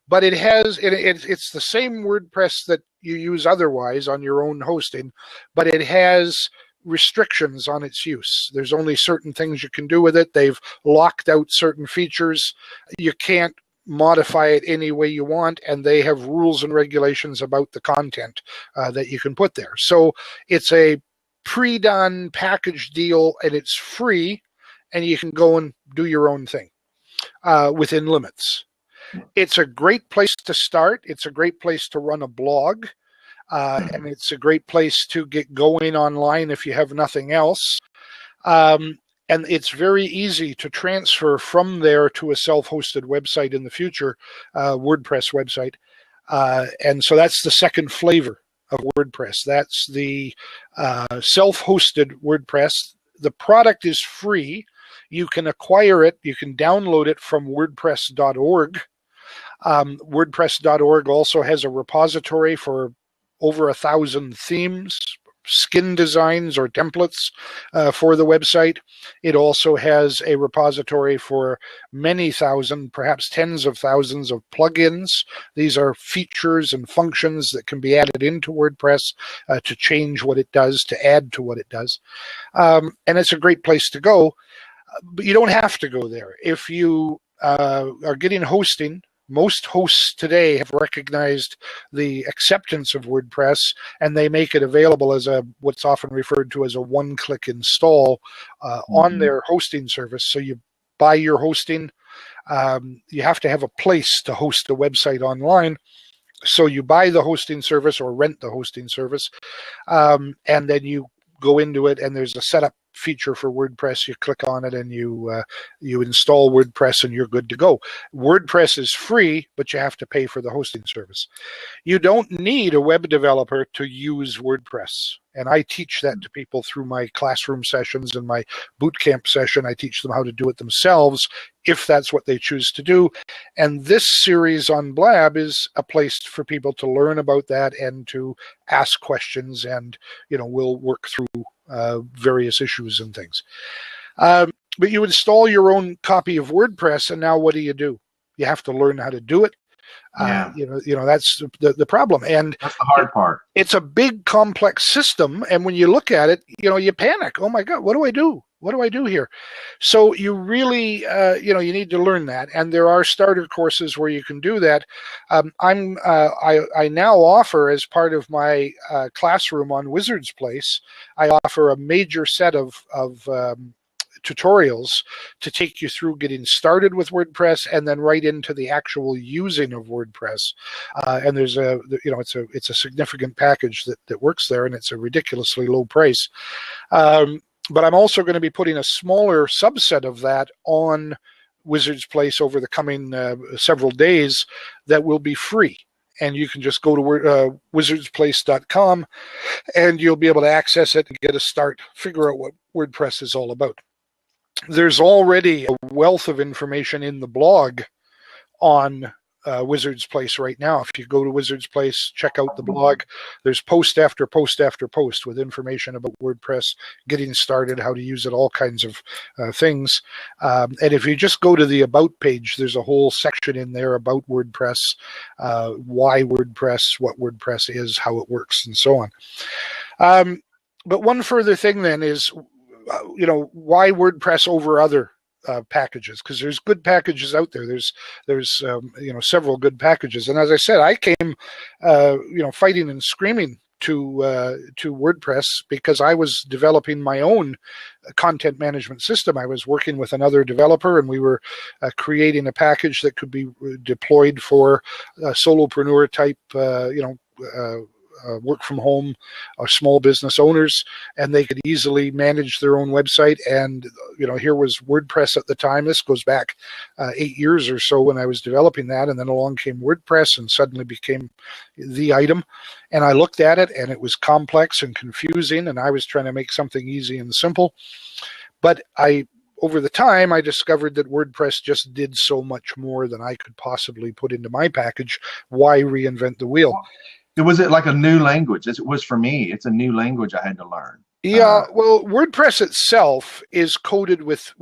But it's the same WordPress that you use otherwise on your own hosting, but it has restrictions on its use. There's only certain things you can do with it. They've locked out certain features. You can't modify it any way you want, and they have rules and regulations about the content that you can put there. So it's a pre-done package deal, and it's free, and you can go and do your own thing within limits. It's a great place to start. It's a great place to run a blog, and it's a great place to get going online if you have nothing else. And it's very easy to transfer from there to a self-hosted website in the future, WordPress website. And so that's the second flavor of WordPress. That's the self-hosted WordPress. The product is free. You can acquire it. You can download it from WordPress.org. WordPress.org also has a repository for over 1,000 themes, skin designs or templates for the website. It also has a repository for many thousand, perhaps tens of thousands of plugins. These are features and functions that can be added into WordPress to change what it does, to add to what it does. And it's a great place to go, but you don't have to go there. If you are getting hosting, most hosts today have recognized the acceptance of WordPress, and they make it available as what's often referred to as a one-click install on their hosting service. So you buy your hosting. You have to have a place to host a website online. So you buy the hosting service or rent the hosting service, and then you go into it, and there's a setup feature for WordPress. You click on it and you install WordPress, and you're good to go. WordPress is free, but you have to pay for the hosting service. You don't need a web developer to use WordPress. And I teach that to people through my classroom sessions and my bootcamp session. I teach them how to do it themselves if that's what they choose to do. And this series on Blab is a place for people to learn about that and to ask questions, and we'll work through various issues and things. But you install your own copy of WordPress, and now what do? You have to learn how to do it. Yeah. That's the problem, and that's the hard part. It's a big, complex system, and when you look at it, you panic. Oh my God, what do I do? What do I do here? So you really, you need to learn that, and there are starter courses where you can do that. I now offer, as part of my classroom on Wizard's Place, I offer a major set of tutorials to take you through getting started with WordPress and then right into the actual using of WordPress. And there's it's a significant package that works there, and it's a ridiculously low price. But I'm also going to be putting a smaller subset of that on Wizard's Place over the coming several days that will be free. And you can just go to wizardsplace.com and you'll be able to access it and get a start, figure out what WordPress is all about. There's already a wealth of information in the blog on Wizard's Place right now. If you go to Wizard's Place, check out the blog. There's post after post after post with information about WordPress, getting started, how to use it, all kinds of things. And if you just go to the About page, there's a whole section in there about WordPress, why WordPress, what WordPress is, how it works, and so on. But one further thing then is, why WordPress over other packages? Because there's good packages out there. There's several good packages. And as I said, I came fighting and screaming to WordPress because I was developing my own content management system. I was working with another developer, and we were creating a package that could be deployed for solopreneur type work from home or small business owners, and they could easily manage their own website. And here was WordPress at the time. This goes back 8 years or so when I was developing that, and then along came WordPress and suddenly became the item. And I looked at it, and it was complex and confusing, and I was trying to make something easy and simple. But over the time, I discovered that WordPress just did so much more than I could possibly put into my package. Why reinvent the wheel? Was it like a new language? It was for me. It's a new language I had to learn. Yeah, well, WordPress itself is coded with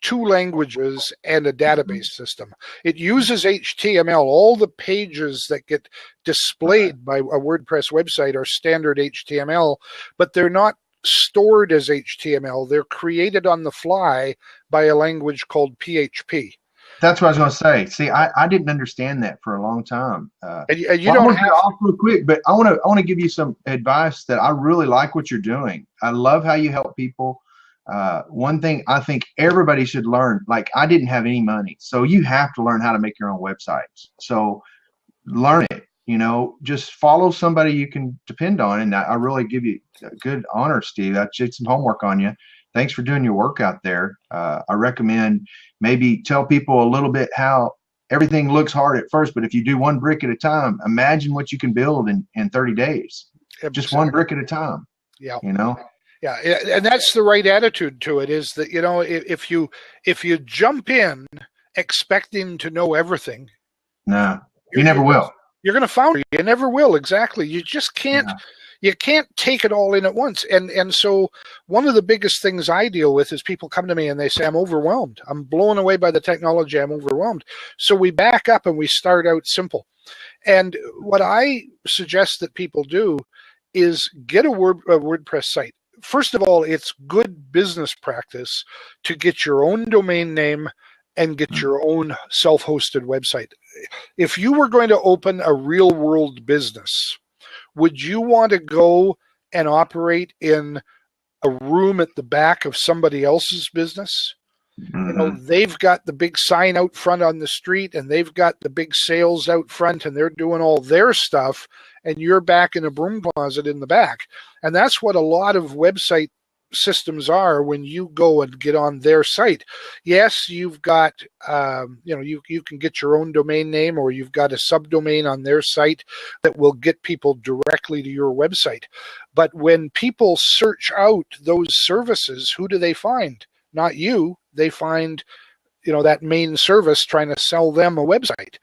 2 languages and a database system. It uses HTML. All the pages that get displayed by a WordPress website are standard HTML, but they're not stored as HTML. They're created on the fly by a language called PHP. That's what I was going to say. See, I didn't understand that for a long time. And you don't have off real quick, but I want to give you some advice that I really like what you're doing. I love how you help people. One thing I think everybody should learn, like I didn't have any money, so you have to learn how to make your own websites. So learn it. Just follow somebody you can depend on. And I really give you a good honor, Steve. I did some homework on you. Thanks for doing your work out there. I recommend maybe tell people a little bit how everything looks hard at first, but if you do one brick at a time, imagine what you can build in 30 days. Just one brick at a time. Yeah. Yeah, and that's the right attitude to it, is that, if you jump in expecting to know everything, no, you never will. You're going to founder. You never will. Exactly. You just can't. Yeah. You can't take it all in at once. And so one of the biggest things I deal with is people come to me and they say, I'm overwhelmed. I'm blown away by the technology. I'm overwhelmed. So we back up and we start out simple. And what I suggest that people do is get a WordPress site. First of all, it's good business practice to get your own domain name and get your own self-hosted website. If you were going to open a real world business, would you want to go and operate in a room at the back of somebody else's business? Mm-hmm. They've got the big sign out front on the street, and they've got the big sales out front, and they're doing all their stuff, and you're back in a broom closet in the back. And that's what a lot of website systems are when you go and get on their site. Yes, you've got you can get your own domain name, or you've got a subdomain on their site that will get people directly to your website. But when people search out those services, who do they find? Not you. They find that main service trying to sell them a website,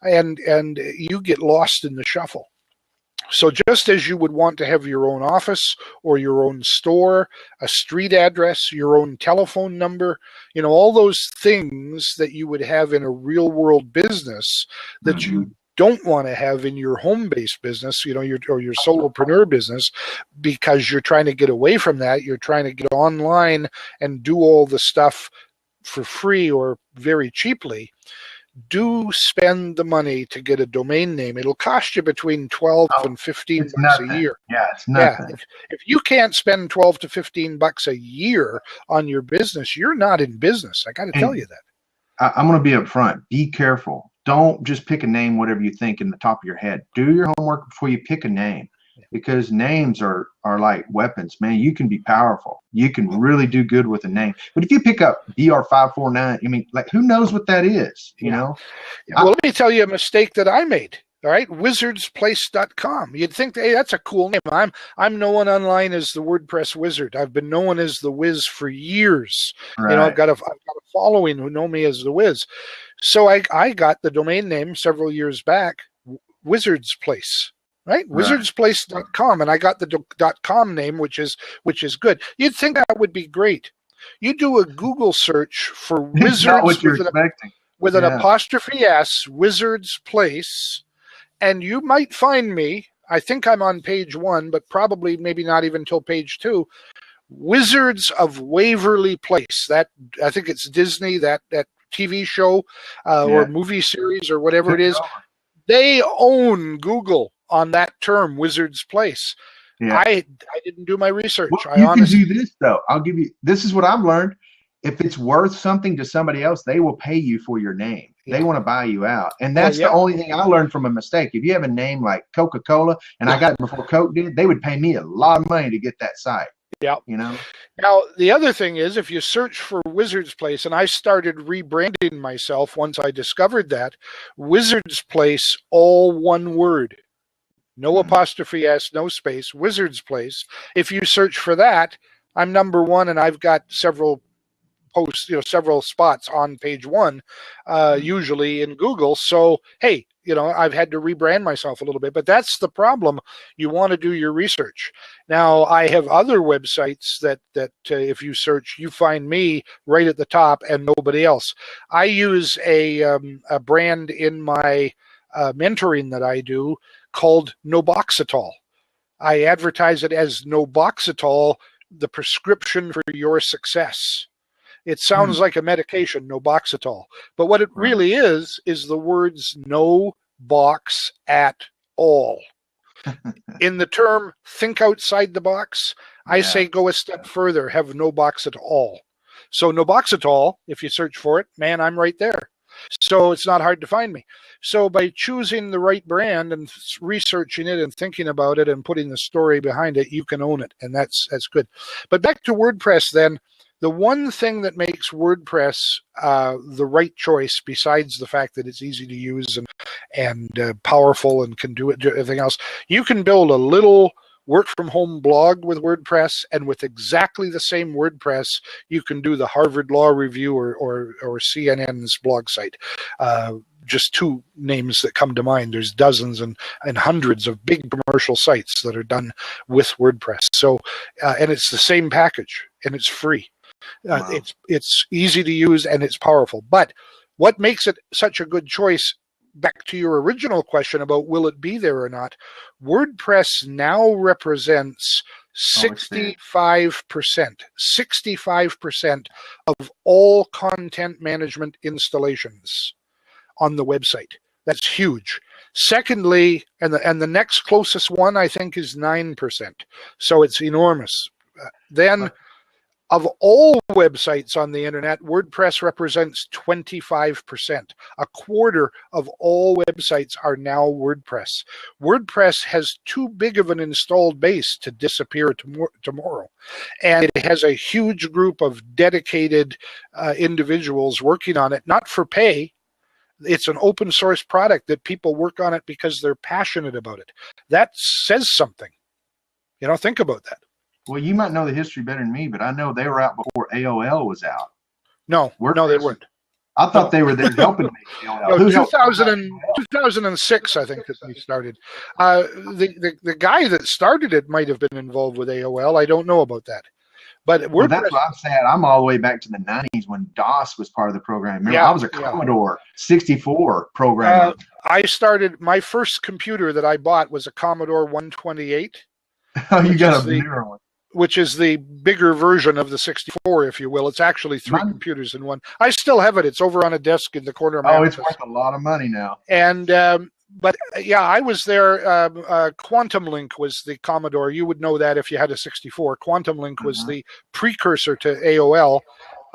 and you get lost in the shuffle. So just as you would want to have your own office or your own store, a street address, your own telephone number, all those things that you would have in a real world business that you don't want to have in your home-based business, your solopreneur business, because you're trying to get away from that. You're trying to get online and do all the stuff for free or very cheaply. Do spend the money to get a domain name. It'll cost you between $12 and $15 a year. Yeah, it's nothing. Yeah, if you can't spend $12 to $15 a year on your business, you're not in business. I got to tell you that. I'm going to be upfront. Be careful. Don't just pick a name, whatever you think in the top of your head. Do your homework before you pick a name. because names are like weapons, man. You can be powerful. You can really do good with a name. But if you pick up DR549, I mean, like, who knows what that is, you know? Well, let me tell you a mistake that I made. All right, wizardsplace.com. You'd think, hey, that's a cool name. I'm known online as the WordPress Wizard. I've been known as the Wiz for years. Right. You know, I've got a following who know me as the Wiz. So I got the domain name several years back, Wizards Place. Right? Wizardsplace.com, and I got the .com name, which is good. You'd think that would be great. You do a Google search for Wizards with an apostrophe S, Wizards Place, and you might find me. I think I'm on page 1, but probably maybe not even till page 2. Wizards of Waverly Place. That, I think it's Disney, that TV show or movie series or whatever it is. They own Google on that term, Wizard's Place. Yeah. I didn't do my research. Well, you can do this, though. I'll give you, this is what I've learned. If it's worth something to somebody else, they will pay you for your name. Yeah. They want to buy you out. And that's the only thing I learned from a mistake. If you have a name like Coca-Cola, and I got it before Coke did, they would pay me a lot of money to get that site. Yeah. You know? Now, the other thing is, if you search for Wizard's Place, and I started rebranding myself once I discovered that, Wizard's Place, all one word. No apostrophe S, no space, Wizard's Place. If you search for that, I'm number 1, and I've got several posts, several spots on page 1, usually in Google. So, hey, I've had to rebrand myself a little bit, but that's the problem. You want to do your research. Now, I have other websites that if you search, you find me right at the top and nobody else. I use a brand in my mentoring that I do called Noboxetol. I advertise it as Noboxetol, the prescription for your success. It sounds like a medication, Noboxetol. But what it really is the words no box at all. In the term think outside the box, I say go a step further, have no box at all. So Noboxetol, if you search for it, man, I'm right there. So it's not hard to find me. So by choosing the right brand and researching it and thinking about it and putting the story behind it, you can own it, and that's good. But back to WordPress then. The one thing that makes WordPress the right choice, besides the fact that it's easy to use and powerful and can do everything else, you can build a little work-from-home blog with WordPress, and with exactly the same WordPress, you can do the Harvard Law Review or CNN's blog site. Just 2 names that come to mind. There's dozens and hundreds of big commercial sites that are done with WordPress. So, and it's the same package, and it's free. Wow. It's easy to use and it's powerful. But what makes it such a good choice, back to your original question about will it be there or not, WordPress now represents 65% of all content management installations on the website. That's huge. Secondly, and the next closest one, I think, is 9%. So it's enormous. Then of all websites on the internet, WordPress represents 25%. A quarter of all websites are now WordPress. WordPress has too big of an installed base to disappear tomorrow. And it has a huge group of dedicated individuals working on it, not for pay. It's an open source product that people work on it because they're passionate about it. That says something. Think about that. Well, you might know the history better than me, but I know they were out before AOL was out. No, they weren't. I thought they were there helping me. No, 2006, I think, that we started. The guy that started it might have been involved with AOL. I don't know about that. But that's what I'm saying. I'm all the way back to the 90s when DOS was part of the program. Remember, I was a Commodore 64 programmer. I started, my first computer that I bought was a Commodore 128. Oh, you got a newer one. Which is the bigger version of the 64, if you will. It's actually 3 computers in one. I still have it. It's over on a desk in the corner of my office. It's worth a lot of money now. And, but yeah, I was there. Quantum Link was the Commodore. You would know that if you had a 64. Quantum Link was the precursor to AOL,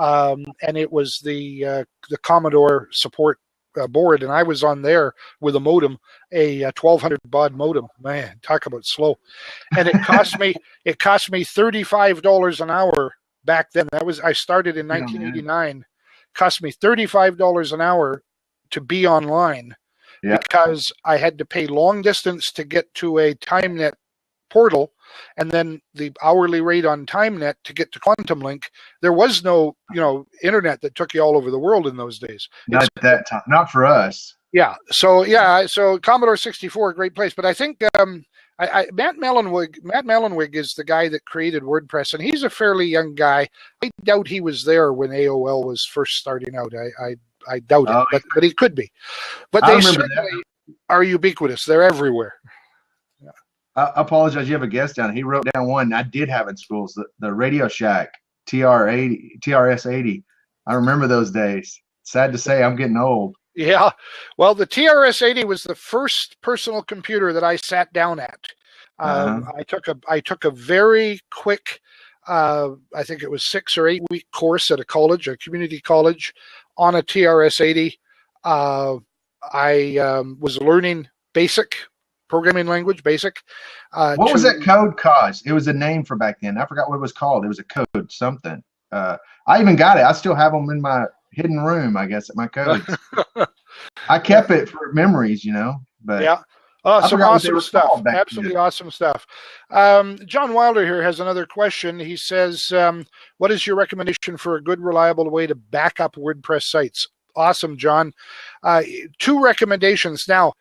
and it was the Commodore support board, and I was on there with a modem, a 1200 baud modem. Man, talk about slow. And it cost me $35 an hour back then. I started in 1989. Cost me $35 an hour to be online, because I had to pay long distance to get to a TimeNet portal, and then the hourly rate on TimeNet to get to Quantum Link. There was no, internet that took you all over the world in those days. Not at that time. Not for us. Yeah. So Commodore 64, a great place. But I think Matt Mullenweg is the guy that created WordPress, and he's a fairly young guy. I doubt he was there when AOL was first starting out. I doubt it, but he could be. But they certainly are ubiquitous. They're everywhere. Yeah. I apologize. You have a guest down. He wrote down one I did have in schools, the Radio Shack TRS-80. I remember those days. Sad to say, I'm getting old. Yeah. Well, the TRS-80 was the first personal computer that I sat down at. I took a very quick, I think it was 6 or 8 week course at a community college, on a TRS-80. I was learning BASIC, programming language, BASIC. What was that code cause? It was a name for back then. I forgot what it was called. It was a code something. I even got it. I still have them in my hidden room, I guess, at my codes. I kept it for memories, but yeah. Some awesome stuff. Absolutely awesome stuff. John Wilder here has another question. He says, what is your recommendation for a good, reliable way to back up WordPress sites? Awesome, John. 2 recommendations. Now,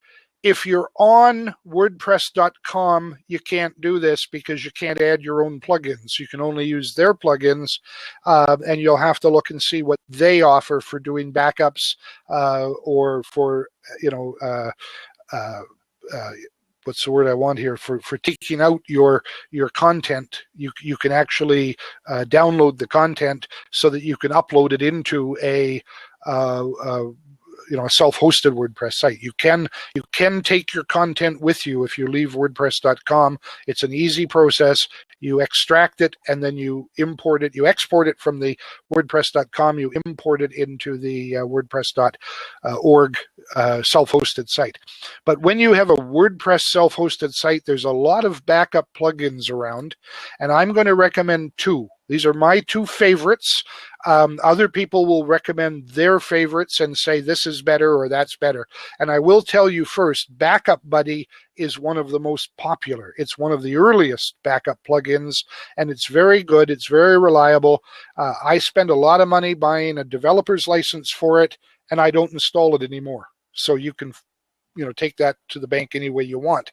if you're on WordPress.com, you can't do this because you can't add your own plugins. You can only use their plugins, and you'll have to look and see what they offer for doing backups, or for, what's the word I want here, for taking out your content. You can actually download the content so that you can upload it into a self-hosted WordPress site. You can take your content with you if you leave WordPress.com. It's an easy process. You extract it and then you import it. You export it from the WordPress.com. You import it into the WordPress.org self-hosted site. But when you have a WordPress self-hosted site, there's a lot of backup plugins around, and I'm going to recommend 2. These are my 2 favorites. Other people will recommend their favorites and say this is better or that's better. And I will tell you first, Backup Buddy is one of the most popular. It's one of the earliest backup plugins, and it's very good. It's very reliable. I spend a lot of money buying a developer's license for it, and I don't install it anymore. So you can take that to the bank any way you want.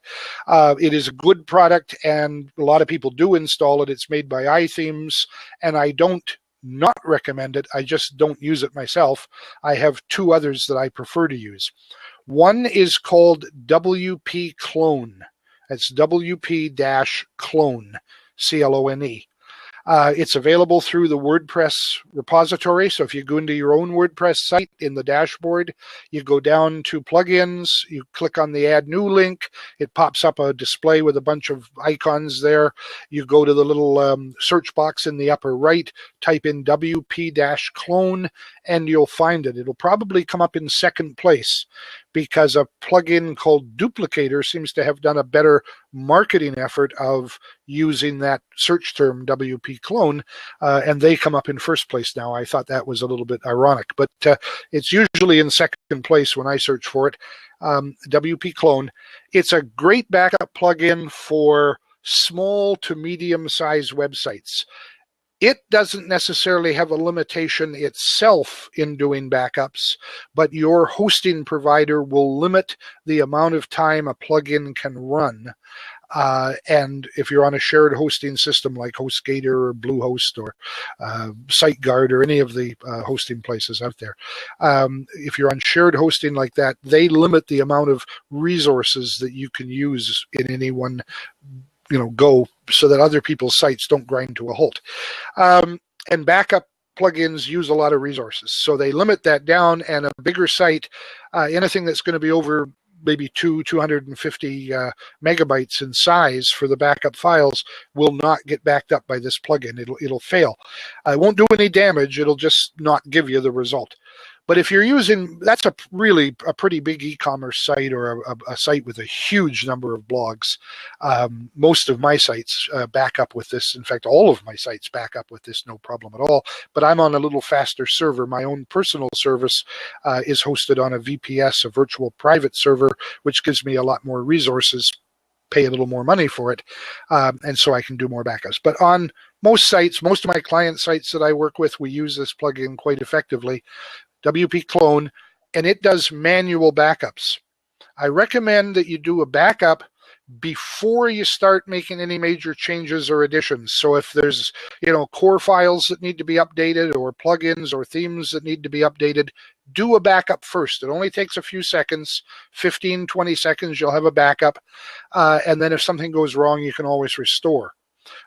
It is a good product, and a lot of people do install it. It's made by iThemes, and I don't not recommend it. I just don't use it myself. I have 2 others that I prefer to use. One is called WP Clone. That's WP-Clone, C-L-O-N-E. It's available through the WordPress repository. So if you go into your own WordPress site, in the dashboard, you go down to plugins, you click on the add new link, it pops up a display with a bunch of icons there. You go to the little search box in the upper right, type in WP-Clone, and you'll find it. It'll probably come up in second place because a plugin called Duplicator seems to have done a better marketing effort of using that search term WP Clone, and they come up in first place now. I thought that was a little bit ironic, but it's usually in second place when I search for it. WP Clone. It's a great backup plugin for small to medium-sized websites. It doesn't necessarily have a limitation itself in doing backups, but your hosting provider will limit the amount of time a plugin can run. And if you're on a shared hosting system like HostGator or Bluehost or SiteGuard or any of the hosting places out there, if you're on shared hosting like that, they limit the amount of resources that you can use in any one go, so that other people's sites don't grind to a halt. And backup plugins use a lot of resources, so they limit that down, and a bigger site, anything that's going to be over maybe 250 megabytes in size for the backup files will not get backed up by this plugin. It'll fail. It won't do any damage. It'll just not give you the result. But if you're using, that's really a pretty big e-commerce site, or a site with a huge number of blogs. Most of my sites back up with this. In fact, all of my sites back up with this, no problem at all. But I'm on a little faster server. My own personal service is hosted on a VPS, a virtual private server, which gives me a lot more resources, pay a little more money for it, and so I can do more backups. But on most sites, most of my client sites that I work with, we use this plugin quite effectively, WP Clone, and it does manual backups. I recommend that you do a backup before you start making any major changes or additions. So if there's, core files that need to be updated, or plugins or themes that need to be updated, do a backup first. It only takes a few seconds, 15, 20 seconds, you'll have a backup. And then if something goes wrong, you can always restore.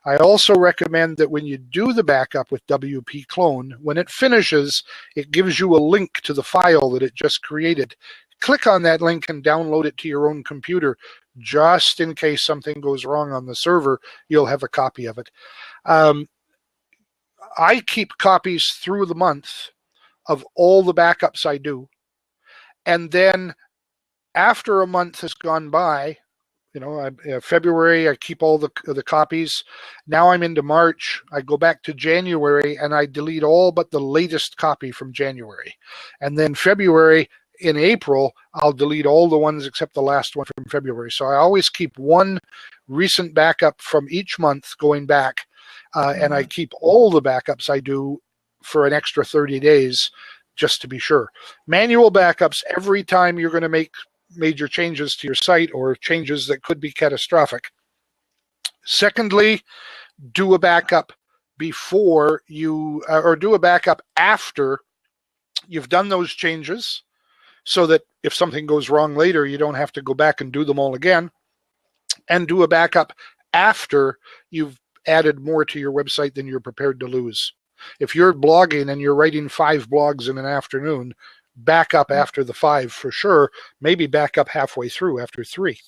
I also recommend that when you do the backup with WP Clone, when it finishes, it gives you a link to the file that it just created. Click on that link and download it to your own computer, just in case something goes wrong on the server. You'll have a copy of it. I keep copies through the month of all the backups I do. And then after a month has gone by, February, I keep all the copies. Now I'm into March. I go back to January and I delete all but the latest copy from January. And then February, in April, I'll delete all the ones except the last one from February. So I always keep one recent backup from each month going back, and I keep all the backups I do for an extra 30 days just to be sure. Manual backups every time you're going to make major changes to your site, or changes that could be catastrophic. Secondly, do a backup before you, or do a backup after you've done those changes, so that if something goes wrong later, you don't have to go back and do them all again. And do a backup after you've added more to your website than you're prepared to lose. If you're blogging and you're writing 5 blogs in an afternoon, back up after the 5 for sure. Maybe back up halfway through after 3.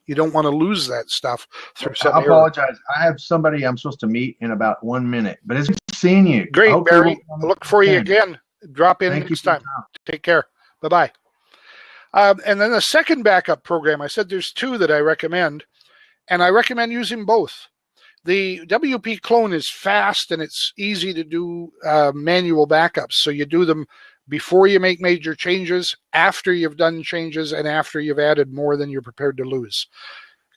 You don't want to lose that stuff through some I apologize. I have somebody I'm supposed to meet in about 1 minute, but it's good seeing you. Great, Barry. Look for you again. Drop in next time. Take care. Bye-bye. And then the second backup program, I said there's 2 that I recommend, and I recommend using both. The WP Clone is fast and it's easy to do manual backups. So you do them before you make major changes, after you've done changes, and after you've added more than you're prepared to lose.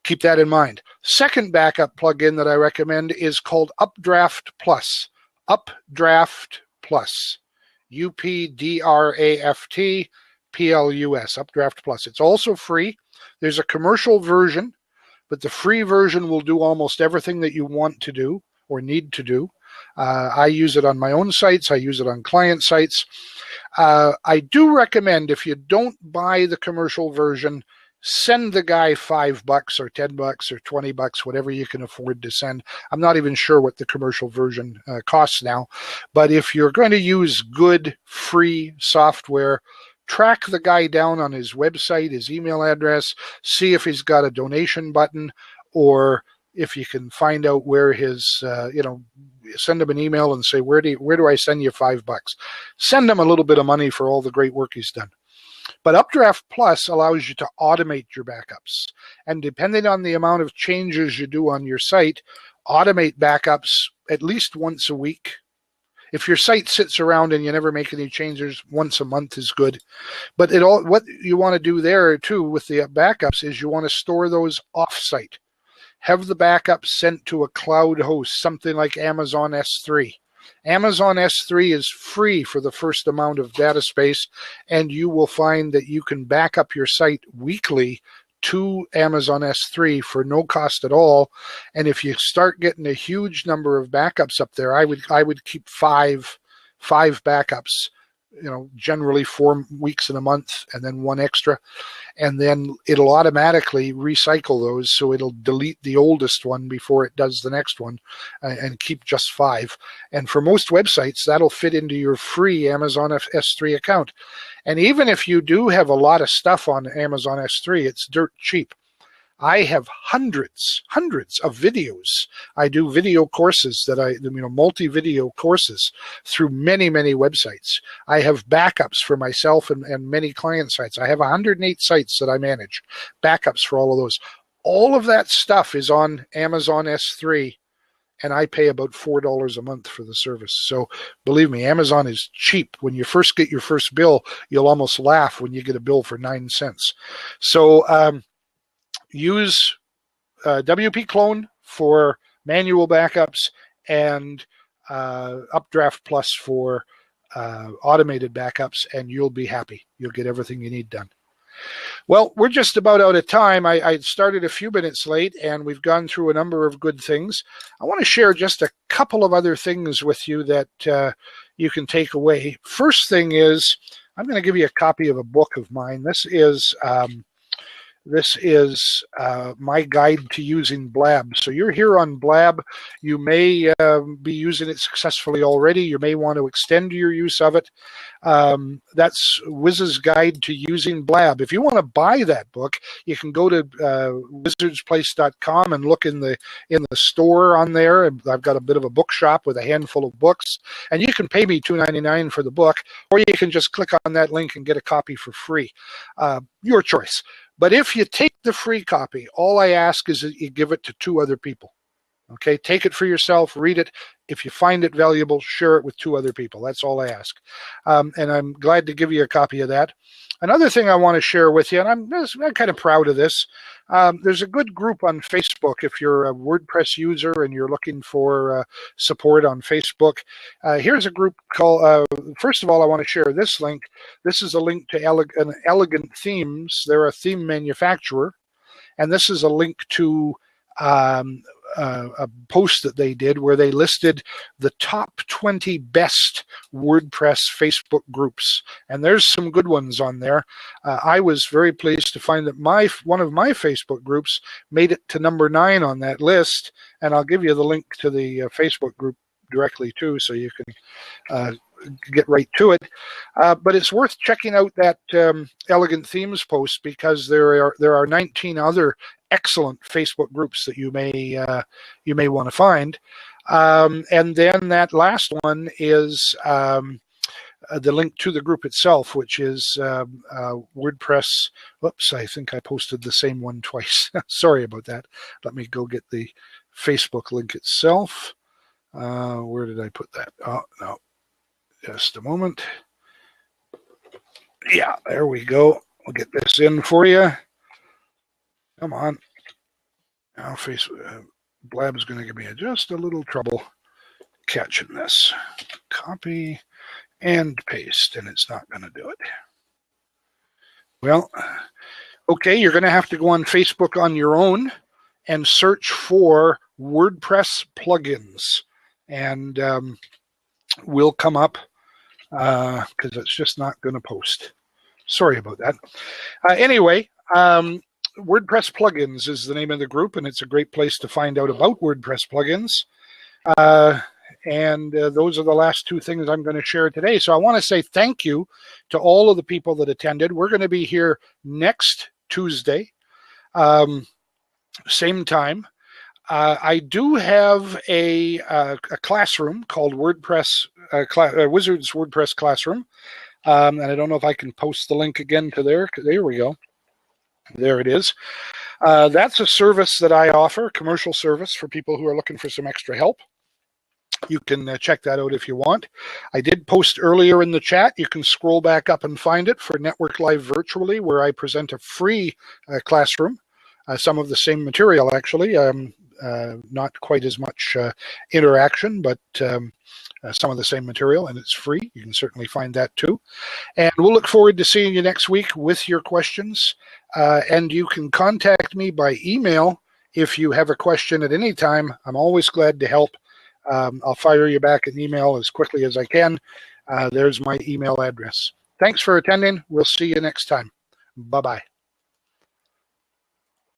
Keep that in mind. Second backup plugin that I recommend is called Updraft Plus. Updraft Plus. UPDRAFT PLUS. Updraft Plus. It's also free. There's a commercial version, but the free version will do almost everything that you want to do or need to do. I use it on my own sites. I use it on client sites. I do recommend, if you don't buy the commercial version, send the guy $5 or $10 or $20, whatever you can afford to send. I'm not even sure what the commercial version costs now, but if you're going to use good free software, track the guy down on his website, his email address, see if he's got a donation button, or if you can find out where his, send him an email and say, where do I send you $5? Send him a little bit of money for all the great work he's done. But Updraft Plus allows you to automate your backups. And depending on the amount of changes you do on your site, automate backups at least once a week. If your site sits around and you never make any changes, once a month is good. But what you want to do there too with the backups is you want to store those off-site. Have the backup sent to a cloud host, something like Amazon S3. Amazon S3 is free for the first amount of data space, and you will find that you can back up your site weekly to Amazon S3 for no cost at all. And if you start getting a huge number of backups up there, I would keep five backups, generally 4 weeks in a month, and then 1 extra, and then it'll automatically recycle those, so it'll delete the oldest one before it does the next one, and keep just 5. And for most websites, that'll fit into your free Amazon S3 account. And even if you do have a lot of stuff on Amazon S3, it's dirt cheap. I have hundreds of videos. I do video courses multi-video courses through many websites. I have backups for myself and many client sites. I have 108 sites that I manage, backups for all of those. All of that stuff is on Amazon S3, and I pay about $4 a month for the service. So believe me, Amazon is cheap. When you first get your first bill, you'll almost laugh when you get a bill for 9 cents. So use WP Clone for manual backups and Updraft Plus for automated backups, and you'll be happy. You'll get everything you need done. Well, we're just about out of time. I started a few minutes late, and we've gone through a number of good things. I want to share just a couple of other things with you that you can take away. First thing is, I'm going to give you a copy of a book of mine. This is my guide to using Blab. So you're here on Blab. You may be using it successfully already. You may want to extend your use of it. That's Wiz's Guide to Using Blab. If you want to buy that book, you can go to wizardsplace.com and look in the store on there. I've got a bit of a bookshop with a handful of books, and you can pay me $2.99 for the book, or you can just click on that link and get a copy for free. Your choice. But if you take the free copy, all I ask is that you give it to 2 other people. Okay, take it for yourself, read it. If you find it valuable, share it with 2 other people. That's all I ask. And I'm glad to give you a copy of that. Another thing I want to share with you, and I'm kind of proud of this, there's a good group on Facebook. If you're a WordPress user and you're looking for support on Facebook, here's a group called, first of all, I want to share this link. This is a link to Elegant Themes. They're a theme manufacturer. And this is a link to a post that they did where they listed the top 20 best WordPress Facebook groups, and there's some good ones on there. I was very pleased to find that one of my Facebook groups made it to number 9 on that list, and I'll give you the link to the Facebook group directly too, so you can get right to it. But it's worth checking out that Elegant Themes post, because there are 19 other excellent Facebook groups that you may want to find. And then that last one is the link to the group itself, which is WordPress. Whoops, I think I posted the same one twice. Sorry about that. Let me go get the Facebook link itself. Where did I put that? Oh, no. Just a moment. Yeah, there we go. I'll get this in for you. Come on. Now, Blab is going to give me just a little trouble catching this. Copy and paste, and it's not going to do it. Well, okay, you're going to have to go on Facebook on your own and search for WordPress plugins, and will come up because it's just not going to post. Sorry about that. Anyway, WordPress plugins is the name of the group, and it's a great place to find out about WordPress plugins. And those are the last 2 things I'm going to share today. So I want to say thank you to all of the people that attended. We're going to be here next Tuesday, same time. I do have a classroom called WordPress Wizards WordPress Classroom, and I don't know if I can post the link again to there. There we go. There it is. That's a service that I offer, commercial service for people who are looking for some extra help. You can check that out if you want. I did post earlier in the chat. You can scroll back up and find it for Network Live Virtually, where I present a free classroom. Some of the same material, actually. Not quite as much interaction, but some of the same material, and it's free. You can certainly find that too. And we'll look forward to seeing you next week with your questions. And you can contact me by email if you have a question at any time. I'm always glad to help. I'll fire you back an email as quickly as I can. There's my email address. Thanks for attending. We'll see you next time. Bye-bye.